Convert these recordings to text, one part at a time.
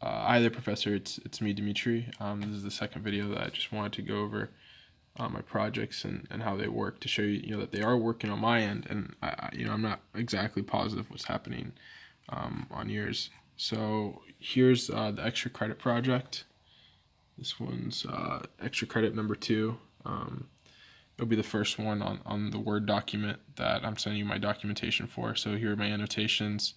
Hi there, Professor. It's me, Dimitri. This is the second video that I just wanted to go over my projects and how they work to show you, that they are working on my end, and I'm not exactly positive what's happening on yours. So here's the extra credit project. This one's extra credit number 2. It'll be the first one on the Word document that I'm sending you my documentation for. So here are my annotations,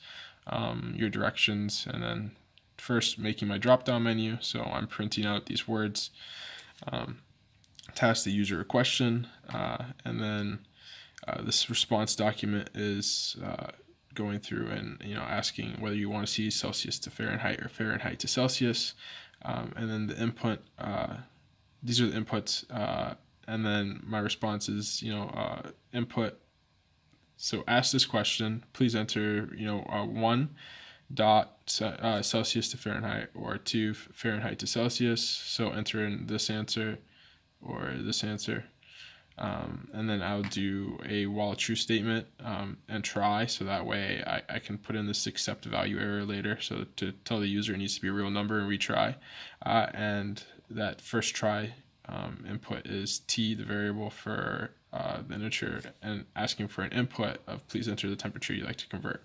your directions, and then first making my drop-down menu. So I'm printing out these words to ask the user a question, and then this response document is going through and asking whether you want to see Celsius to Fahrenheit or Fahrenheit to Celsius, and then the input. These are the inputs, and then my response is input. So ask this question. Please enter 1 dot Celsius to Fahrenheit or 2 Fahrenheit to Celsius. So enter in this answer or this answer. And then I'll do a while true statement and try, so that way I can put in this accept value error later, so to tell the user it needs to be a real number and retry. And that first try input is t, the variable for the integer, and asking for an input of please enter the temperature you'd like to convert.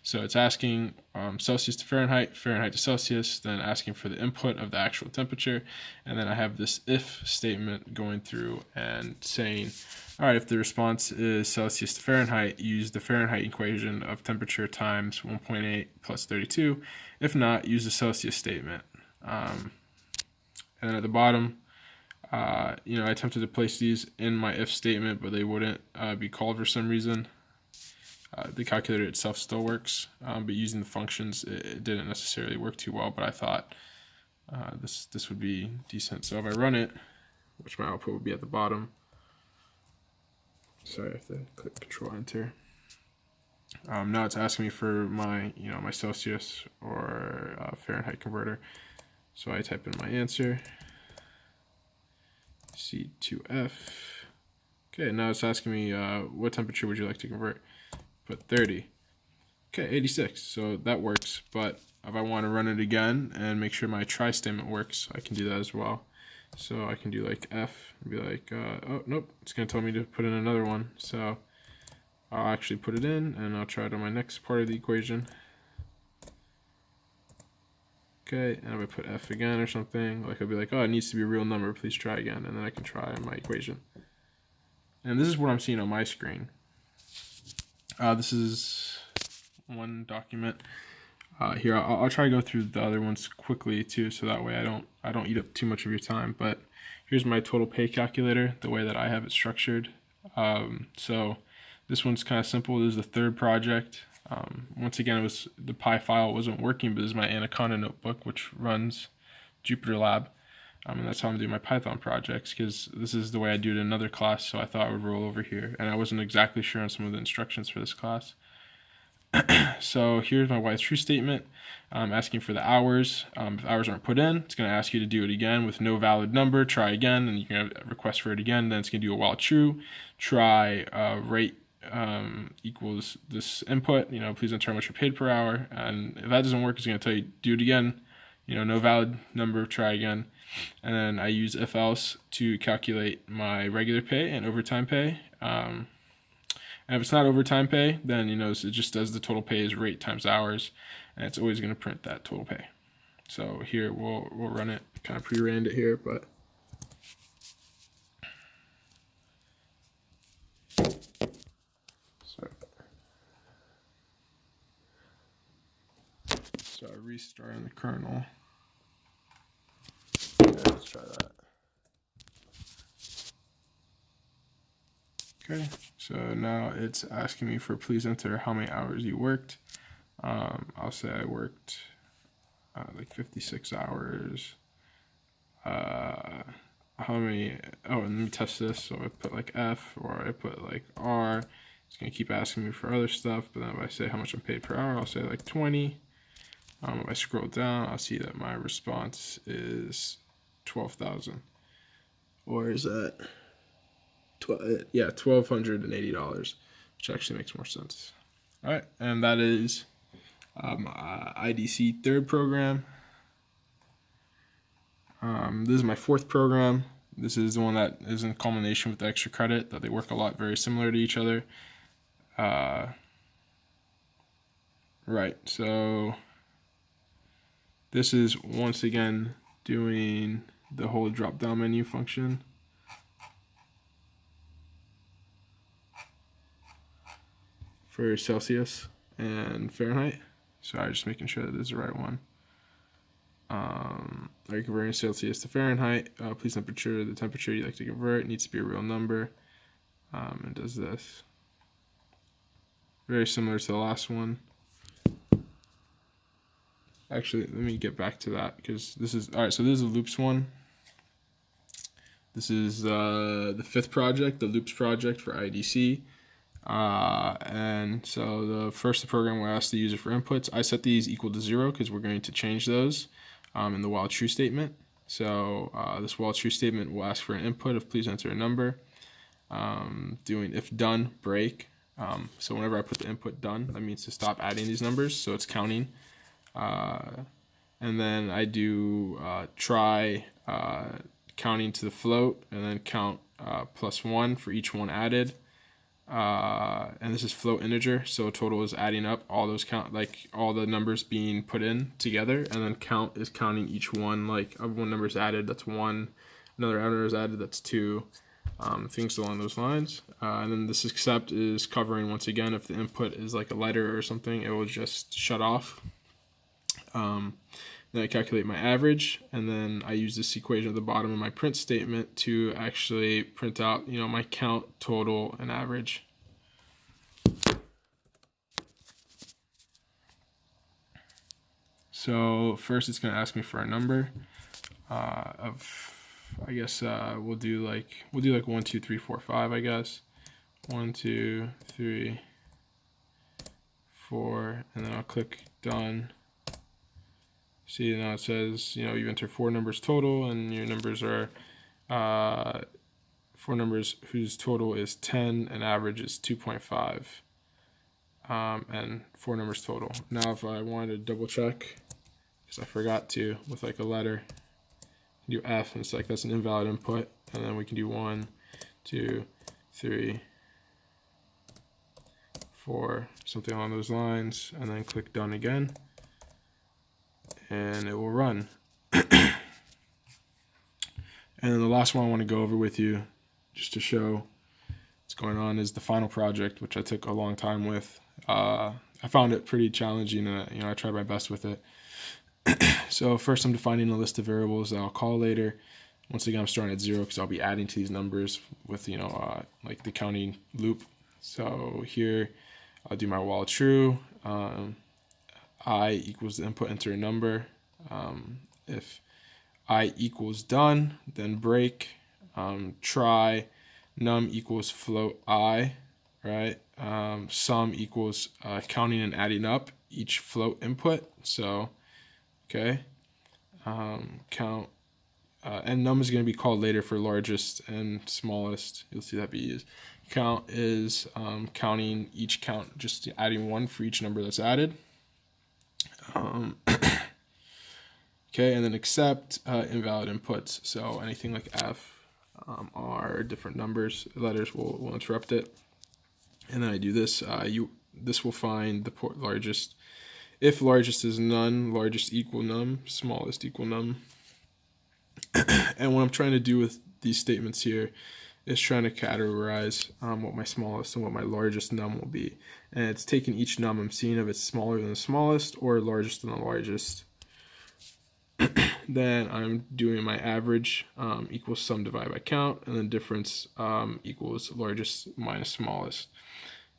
So it's asking Celsius to Fahrenheit, Fahrenheit to Celsius, then asking for the input of the actual temperature, and then I have this if statement going through and saying, all right, if the response is Celsius to Fahrenheit, use the Fahrenheit equation of temperature times 1.8 plus 32. If not, use the Celsius statement. And then at the bottom, I attempted to place these in my if statement, but they wouldn't be called for some reason. The calculator itself still works, but using the functions, it didn't necessarily work too well, but I thought this would be decent. So if I run it, which my output would be at the bottom. Sorry, I have to click Control Enter. Now it's asking me for my, my Celsius or Fahrenheit converter. So I type in my answer. C2F. Okay, now it's asking me what temperature would you like to convert? Put 30. Okay, 86. So that works, but if I want to run it again and make sure my try statement works, I can do that as well. So I can do like F and be like, oh, nope, it's going to tell me to put in another one. So I'll actually put it in and I'll try it on my next part of the equation. Okay, and if I put F again or something, like I'll be like, oh, it needs to be a real number, please try again, and then I can try on my equation. And this is what I'm seeing on my screen. This is one document. Here, I'll try to go through the other ones quickly too, so that way I don't eat up too much of your time. But here's my total pay calculator, the way that I have it structured. So this one's kind of simple. This is the third project. Once again, the Pi file wasn't working, but this is my Anaconda notebook, which runs Jupyter Lab. And that's how I'm doing my Python projects, because this is the way I do it in another class, so I thought I would roll over here. And I wasn't exactly sure on some of the instructions for this class. So here's my while true statement. I'm asking for the hours. If hours aren't put in, it's going to ask you to do it again with no valid number. Try again, and you can request for it again. Then it's going to do a while true. Try rate equals this input. Please enter how much you're paid per hour. And if that doesn't work, it's going to tell you do it again. No valid number. Try again. And then I use if else to calculate my regular pay and overtime pay. And if it's not overtime pay, then it just does the total pay as rate times hours, and it's always going to print that total pay. So here we'll run it. Kind of pre-ran it here, but so I restarting the kernel. Okay, let's try that. Okay, so now it's asking me for please enter how many hours you worked. I'll say I worked like 56 hours. How many? Oh, and let me test this. So I put like F or I put like R. It's gonna keep asking me for other stuff, but then if I say how much I'm paid per hour, I'll say like 20. If I scroll down, I'll see that my response is 12,000, or is that $1,280, which actually makes more sense. All right, and that is IDC third program. This is my fourth program. This is the one that is in culmination with the extra credit, that they work a lot very similar to each other. Right, so this is once again doing the whole drop down menu function. For Celsius and Fahrenheit. Sorry, just making sure that this is the right one. Are you converting Celsius to Fahrenheit? Please temperature. The temperature you'd like to convert needs to be a real number. And does this. Very similar to the last one. Actually, let me get back to that because this is, alright, so this is a loops one. This is the fifth project, the loops project for IDC. And so the first program will ask the user for inputs. I set these equal to 0 because we're going to change those in the while true statement. So this while true statement will ask for an input of please enter a number. Doing if done break. So whenever I put the input done, that means to stop adding these numbers. So it's counting. And then I do try counting to the float and then count +1 for each one added. And this is float integer, so total is adding up all those count, like all the numbers being put in together, and then count is counting each one, like of one number is added, that's 1, another number is added, that's 2, things along those lines. And then this except is covering once again if the input is like a letter or something, it will just shut off. Then I calculate my average, and then I use this equation at the bottom of my print statement to actually print out, my count, total, and average. So first it's going to ask me for a number of, I guess we'll do like 1, 2, 3, 4, 5, I guess. 1, 2, 3, 4, and then I'll click done. See, now it says, you enter 4 numbers total, and your numbers are 4 numbers whose total is 10 and average is 2.5, and 4 numbers total. Now, if I wanted to double check, because I forgot to, with like a letter, do F, and it's like that's an invalid input, and then we can do 1, 2, 3, 4, something along those lines, and then click done again. And it will run. And then the last one I want to go over with you, just to show what's going on, is the final project, which I took a long time with. I found it pretty challenging, and I tried my best with it. So first I'm defining a list of variables that I'll call later. Once again, I'm starting at 0 because I'll be adding to these numbers with like the counting loop. So here I'll do my while true. I equals the input, enter a number. If I equals done, then break. Try num equals float I, right? Sum equals counting and adding up each float input. So, okay. Count, and num is going to be called later for largest and smallest. You'll see that be used. Count is counting each count, just adding 1 for each number that's added. Okay, and then accept invalid inputs. So anything like F are different numbers, letters will interrupt it. And then I do this. This will find the largest. If largest is none, largest equal num, smallest equal num. And what I'm trying to do with these statements here is trying to categorize what my smallest and what my largest num will be. And it's taking each num I'm seeing if it's smaller than the smallest or largest than the largest. Then I'm doing my average equals sum divided by count, and then difference equals largest minus smallest.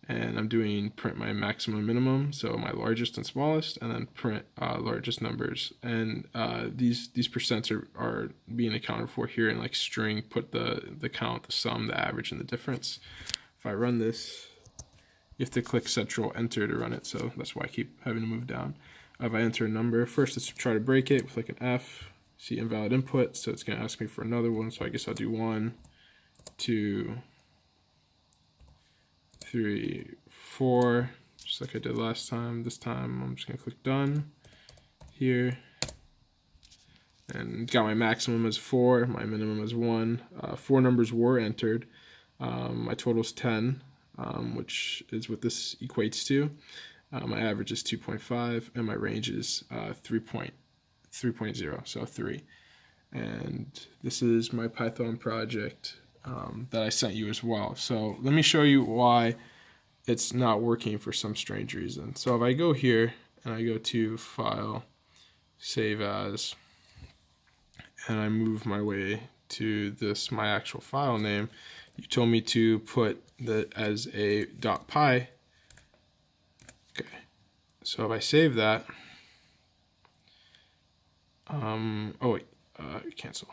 And I'm doing print my maximum and minimum, so my largest and smallest, and then print largest numbers. And these percents are being accounted for here in like string, put the count, the sum, the average, and the difference. If I run this, you have to click Ctrl Enter to run it, so that's why I keep having to move down. If I enter a number, first let's try to break it with like an F, see invalid input, so it's going to ask me for another one, so I guess I'll do 1, 2, 3, 4, just like I did last time. This time I'm just going to click done here, and got my maximum as 4, my minimum as 1. 4 numbers were entered. My total is 10, which is what this equates to. My average is 2.5, and my range is 3.0, so 3. And this is my Python project that I sent you as well. So let me show you why it's not working for some strange reason. So if I go here and I go to File, Save As, and I move my way to this, my actual file name, you told me to put that as a .py. Okay, so if I save that, oh wait, cancel.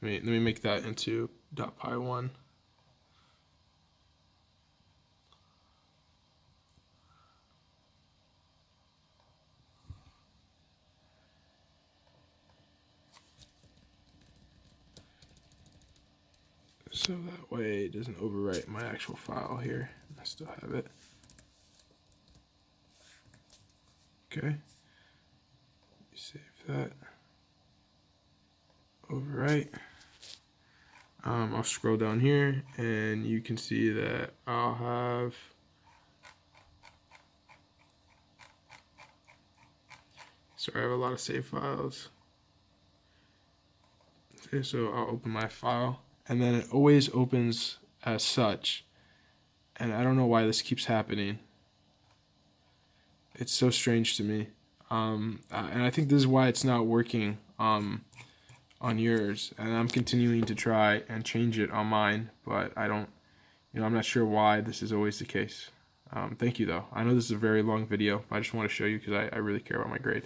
Let me make that into .py1. So that way it doesn't overwrite my actual file here. I still have it. Okay. Save that. Overwrite. I'll scroll down here and you can see that I'll have I have a lot of save files. Okay, so I'll open my file and then it always opens as such, and I don't know why this keeps happening. It's so strange to me, and I think this is why it's not working on yours, and I'm continuing to try and change it on mine, but I don't, I'm not sure why this is always the case. Thank you though. I know this is a very long video, but I just want to show you because I really care about my grade.